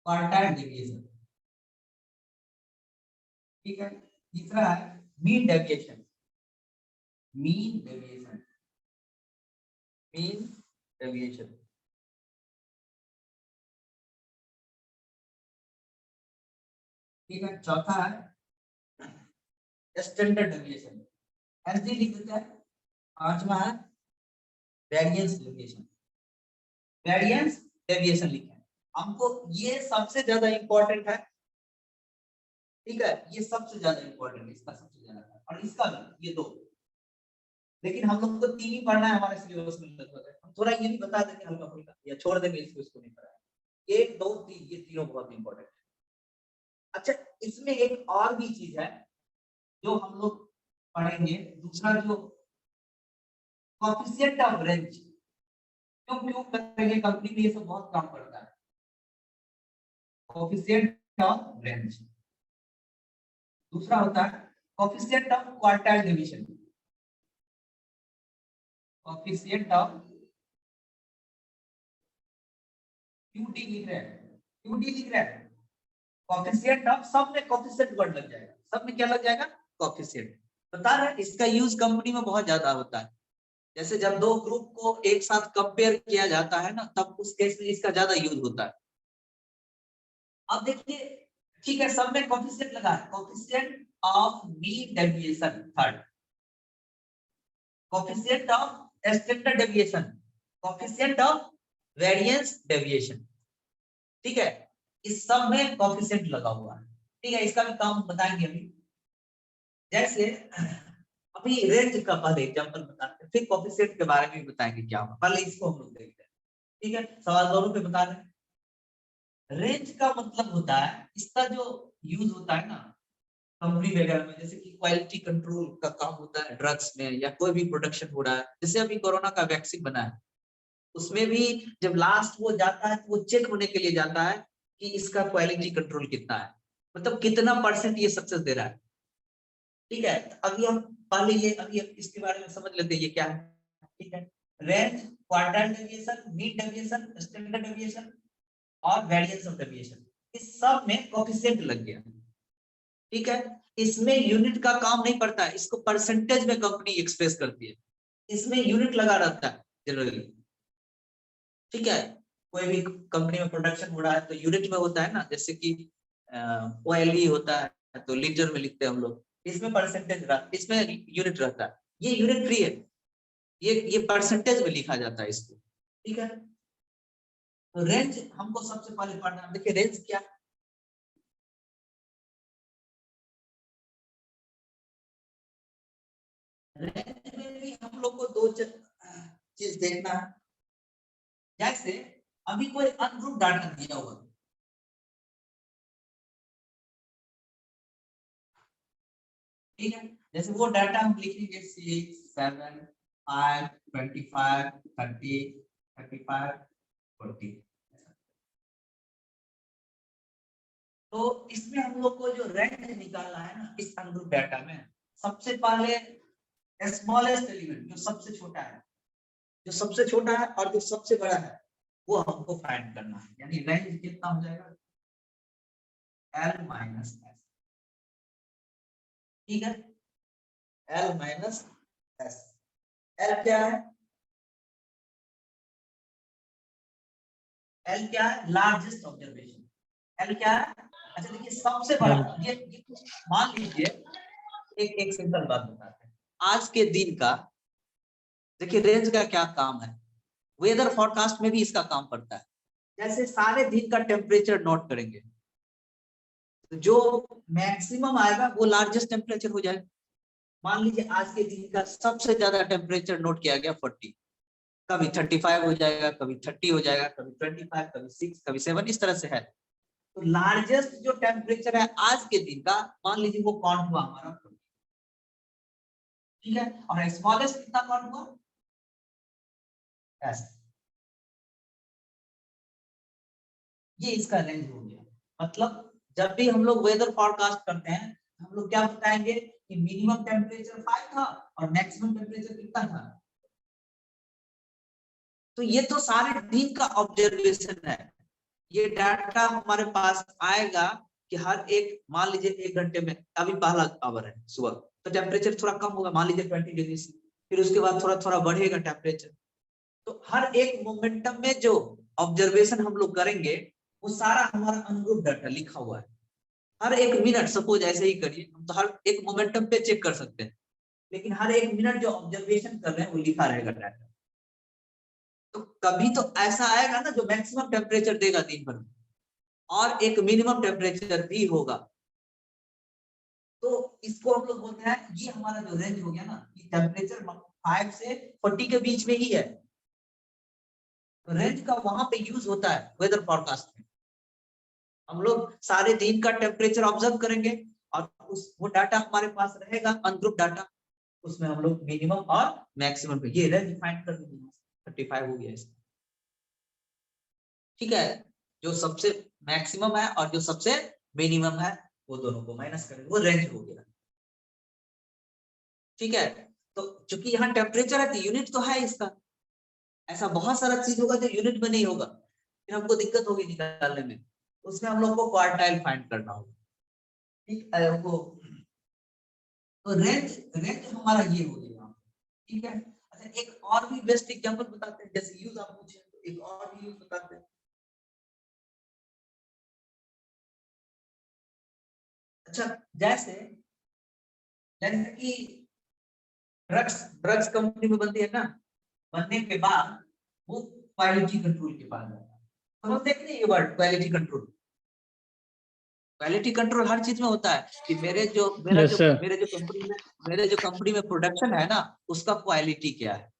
Quartile deviation, ठीक है। तीसरा है mean deviation, mean deviation, mean deviation, ठीक है। चौथा है स्टैंडर्ड डेविएशन, ऐसे लिख देते हैं। पांचवा है वेरिएंस डेविएशन, वेरिएंस डेविएशन लिखे हैं हमको, ये सबसे ज्यादा इंपॉर्टेंट है, ठीक है। ये सबसे ज्यादा इंपॉर्टेंट है, इसका सबसे ज्यादा है, और इसका भी, ये दो। लेकिन हम लोग को तीन ही पढ़ना है हमारे सिलेबस में लगभग है। हम थोड़ा ये भी बता देंगे हल्का फुल्का, या छोड़ देंगे इसको नहीं पढ़ा है। एक दो तीन, ये तीनों बहुत इंपॉर्टेंट है। अच्छा, इसमें एक और भी चीज है जो हम लोग पढ़ेंगे, दूसरा जो कोएफिशिएंट ऑफ रेंज, क्यों करेंगे, कंपनी में ये सब बहुत काम पड़ता है। कोएफिशिएंट ऑफ रेंज, दूसरा होता है coefficient of quartile division, coefficient of QD लिख रहे हैं, क्यूडी लिख रहे हैं, कोएफिशिएंट ऑफ, सब में कोएफिशिएंट वर्ड लग जाएगा, सब में क्या लग जाएगा, कोएफिशिएंट। बता रहे हैं इसका यूज कंपनी में बहुत ज्यादा होता है। जैसे जब दो ग्रुप को एक साथ कंपेयर किया जाता है ना, तब उस केस में इसका ज्यादा यूज होता है। अब देखिए, ठीक है, सब में कोएफिशिएंट लगा है, coefficient of mean deviation third, coefficient of standard deviation, coefficient of variance deviation, ठीक है। इस सब में कोएफिशिएंट लगा हुआ है, ठीक है। इसका भी काम बताएंगे अभी। जैसे अभी रेंज का पहले एग्जांपल बताते हैं, फिर कोएफिशिएंट के बारे में बताएंगे क्या होगा, पहले इसको हम लोग देखते हैं, ठीक है। सवाल दोनों पे बता रहे हैं। रेंज का मतलब होता है, इसका जो यूज होता है ना कंपनी वगैरह में, जैसे कि क्वालिटी कंट्रोल का काम होता है ड्रग्स में, या कोई भी प्रोडक्शन हो रहा है, जैसे अभी कोरोना का वैक्सीन बना है, उसमें भी जब लास्ट वो जाता है तो वो चेक होने के लिए जाता है कि इसका क्वालिटी कंट्रोल कितना है, मतलब कितना परसेंट ये सक्सेस दे रहा है, ठीक है। अभी हम पहले ये, अभी इसके बारे में समझ लेते हैं ये क्या है, ठीक है। Range, quartile deviation, mean deviation, standard deviation और वेरिएंस ऑफ डेविएशन, इस सब में कोएफिशिएंट लग गया, ठीक है। इसमें यूनिट का काम नहीं पड़ता है, इसको परसेंटेज में कंपनी एक्सप्रेस करती है, इसमें यूनिट लगा रहता है जनरली, ठीक है। कोई भी कंपनी में प्रोडक्शन हो रहा है तो यूनिट में होता है ना, जैसे कि ओएलई होता है तो लीटर में लिखते हैं हम लोग, इसमें परसेंटेज रहता, इसमें यूनिट रहता है, ये यूनिट फ्री है, ये परसेंटेज में लिखा जाता है इसको, ठीक है। तो रेंज हमको सबसे पहले पढ़ना है, देखिए रेंज क्या, रेंज में भी हम लोग को दो चीज देखना है। जैसे अभी कोई अनग्रुप डाटा दिया हुआ, ठीक है, जैसे वो डाटा हम लिखेंगे 6, 7, 5, 25, 30, 35, 40, तो इसमें हम लोग को जो रेंज निकालना है ना इस अनग्रुप डाटा में, सबसे पहले स्मॉलेस्ट एलिमेंट, जो सबसे छोटा है, जो सबसे छोटा है और जो सबसे बड़ा है, वो हमको फाइंड करना है, यानी रेंज कितना हो जाएगा, L माइनस S, ठीक है, L माइनस S। L क्या है, L क्या है, लार्जेस्ट ऑब्जर्वेशन, L क्या है, अच्छा देखिए सबसे बड़ा, ये मान लीजिए, एक सिंपल बात बताते हैं, आज के दिन का, देखिए रेंज का क्या काम है, वेदर फोरकास्ट में भी इसका काम पड़ता है। जैसे सारे दिन का टेम्परेचर नोट करेंगे, तो जो मैक्सिमम आएगा वो लार्जेस्ट टेम्परेचर हो जाएगा। मान लीजिए आज के दिन का सबसे ज्यादा टेम्परेचर नोट किया गया 40, कभी 35 हो जाएगा, कभी 30 हो जाएगा, कभी 25, कभी 6, कभी 7, इस तरह से है। तो लार्जेस्ट जो टेम्परेचर है आज के दिन का, मान लीजिए वो काउंट हुआ हमारा 40, ठीक है, और स्मॉलेस्ट कितना काउंट हुआ, S, ये इसका रेंज हो गया। मतलब जब भी हम लोग वेदर फॉरकास्ट करते हैं, हम लोग क्या बताएंगे कि मिनिमम टेम्परेचर 5 था और मैक्सिमम टेम्परेचर कितना था, तो ये तो सारे दिन का ऑब्जर्वेशन है, ये डाटा हमारे पास आएगा कि हर एक, मान लीजिए 1 घंटे में, अभी पहला आवर है सुबह, तो टेम्परेचर थोड़ा कम होगा, मान लीजिए 20 डिग्री से, फिर उसके बाद थोड़ा थोड़ा बढ़ेगा टेम्परेचर। तो हर एक मोमेंटम में जो ऑब्जर्वेशन हम लोग करेंगे वो सारा हमारा अनुरूप डाटा लिखा हुआ है। हर एक मिनट, सपोज ऐसे ही करिए, हम तो हर एक मोमेंटम पे चेक कर सकते हैं, लेकिन हर एक मिनट जो ऑब्जर्वेशन कर रहे हैं वो लिखा रहेगा डाटा। तो कभी तो ऐसा आएगा ना जो मैक्सिमम टेम्परेचर देगा दिन भर में, और एक मिनिमम टेम्परेचर भी होगा। तो इसको हम लोग बोलते हैं, ये हमारा जो रेंज हो गया ना, ये टेम्परेचर 5 से 40 के बीच में ही है। तो रेंज का वहां पे यूज होता है वेदर फोरकास्ट में। हम लोग सारे दिन का टेम्परेचर ऑब्जर्व करेंगे और वो डाटा हमारे पास रहेगा, अनग्रुप डाटा, उसमें हम लोग मिनिमम और मैक्सिमम पे ये रेंज फाइंड कर देंगे। 35 हो गया इसका, ठीक है। जो सबसे मैक्सिमम है और जो सबसे मिनिमम है वो दोनों को माइनस करेंगे, वो रेंज हो गया, ठीक है। तो चूंकि यहाँ टेम्परेचर है तो यूनिट तो है इसका। ऐसा बहुत सारा चीज होगा जो यूनिट में नहीं होगा, फिर हमको दिक्कत होगी निकालने में। उसमें हम लोग को क्वार्टाइल फाइंड करना होगा, ठीक है। वो तो रेंज रेंज हमारा ये हो गया, ठीक है। अच्छा, एक और भी बेस्ट एग्जांपल बताते हैं, जैसे यूज आप पूछे तो एक और भी यूज बताते हैं। अच्छा, जैसे जैसे कि ड्रग्स ड्रग्स कंपनी में बनती है ना, बनने के बाद वो क्वालिटी कंट्रोल के पास जाता है। समझते हैं कि नहीं ये word quality control? Quality control हर चीज में होता है कि यस सर। मेरे जो कंपनी में प्रोडक्शन है ना, उसका क्वालिटी क्या है।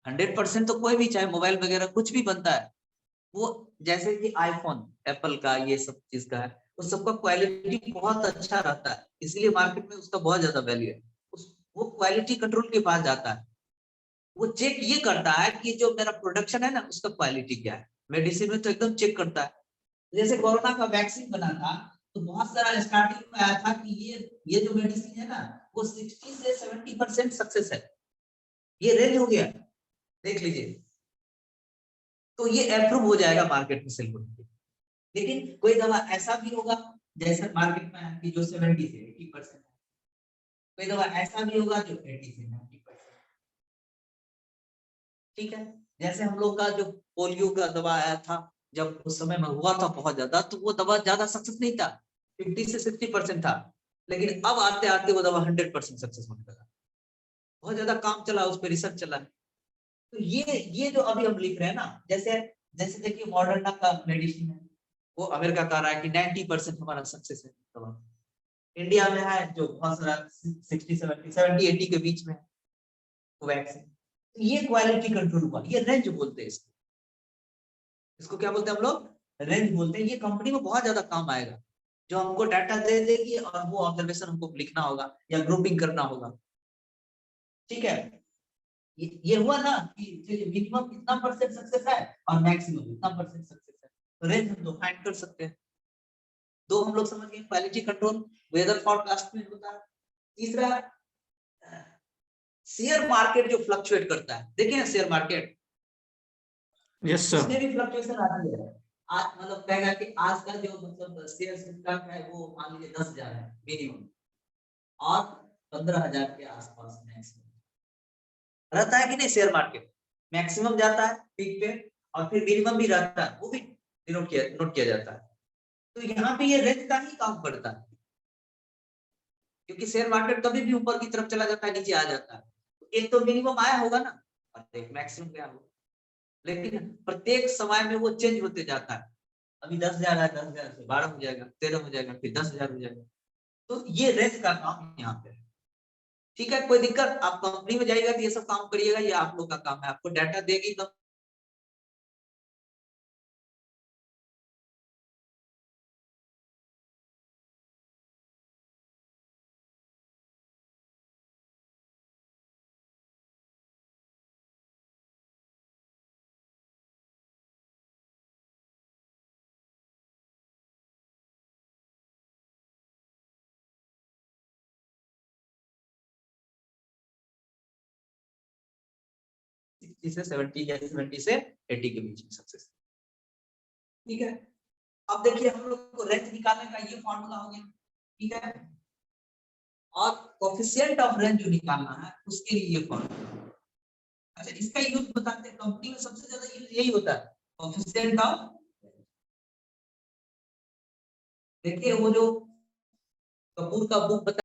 100% तो कोई भी, चाहे मोबाइल वगैरह कुछ भी बनता है, वो जैसे कि आईफोन एप्पल का ये सब चीज का है, उस सबका क्वालिटी बहुत अच्छा रहता है, इसलिए मार्केट में उसका बहुत ज्यादा वैल्यू है। वो क्वालिटी कंट्रोल के पास जाता है, वो चेक ये करता है कि जो मेरा प्रोडक्शन है ना उसका क्वालिटी क्या है। मेडिसिन में तो एकदम चेक करता है। जैसे कोरोना का वैक्सीन बना था, तो बहुत सारा स्टार्टिंग में आया था कि ये जो मेडिसिन है ना, वो 60 से 70% सक्सेस है। ये रेंज हो गया, देख लीजिए। तो ये अप्रूव हो जाएगा मार्केट में सेल होने के लिए। लेकिन कोई दवा ऐसा भी होगा, जैसे मार्केट में है कि जो 70 से 80% है। कोई दवा ऐसा भी होगा जो 80 से 90%, ठीक है। जैसे हम लोग का जो पोलियो का दवा आया था, जब उस समय में हुआ था बहुत ज्यादा, तो वो दवा ज्यादा सक्सेस नहीं था, 50 से 60% था। लेकिन अब आते आते वो दवा 100% सक्सेस होने लगा। बहुत ज्यादा काम चला, उस पर रिसर्च चला है। तो ये जो अभी हम लिख रहे हैं ना, जैसे जैसे देखिए मॉडर्ना का मेडिसिन है, वो अमेरिका का रहा है कि 90% हमारा सक्सेस है दवा। इंडिया में है जो बहुत सारा 60 70 80 के बीच में है वैक्सीन। तो ये क्वालिटी कंट्रोल हुआ, ये रेंज बोलते हैं इसको। इसको क्या बोलते हैं हम लोग? रेंज बोलते हैं। ये कंपनी में बहुत ज्यादा काम आएगा, जो हमको डाटा दे देगी और वो ऑब्जर्वेशन हमको लिखना होगा या ग्रुपिंग करना होगा, ठीक है। ये हुआ ना कि चलिए मिनिमम कितना परसेंट सक्सेस है और मैक्सिमम कितना परसेंट सक्सेस है, तो रेंज हम लोग फाइंड कर सकते हैं। दो हम लोग समझ गए, क्वालिटी कंट्रोल वेदर फोरकास्ट में होता है। तीसरा, शेयर मार्केट जो फ्लक्चुएट करता है, देखे ना शेयर मार्केट, यस उसमें सर। भी फ्लक्चुएशन आती है। आज मतलब कहेगा कि आज का जो मतलब शेयर स्टॉक है वो मान लीजिए 10,000 है मिनिमम, और 15,000 के आसपास मैक्सिमम रहता है कि नहीं। शेयर मार्केट मैक्सिमम जाता है पीक पे, और फिर मिनिमम भी रहता है, वो भी नोट किया जाता है। तो यहाँ पे ये रेंज का ही काम करता है, क्योंकि शेयर मार्केट कभी भी ऊपर की तरफ चला जाता है, नीचे आ जाता है। तो एक तो मिनिमम आया होगा ना, और एक मैक्सिमम गया होगा, लेकिन प्रत्येक समय में वो चेंज होते जाता है। अभी 10,000 है, 10,000 से 12 हो जाएगा, 13 हो जाएगा, फिर 10,000 हो जाएगा। तो ये रेंज का काम यहाँ पे है, ठीक है। कोई दिक्कत, आप कंपनी में जाइएगा तो ये सब काम करिएगा, ये आप लोग का काम है, आपको डाटा देगी तो से 70 या 70 से 80 के बीच में सक्सेस। ठीक है, अब देखिए हम लोग को रेंज निकालने का ये फॉर्मूला हो गया, ठीक है, और कोएफिशिएंट ऑफ रेंज जो निकालना है उसके लिए ये फॉर्मूला। अच्छा, इसका यूज बताते हैं, कंपनी में सबसे ज्यादा यूज यही होता है, कोएफिशिएंट ऑफ। देखिए वो जो कपूर का बुक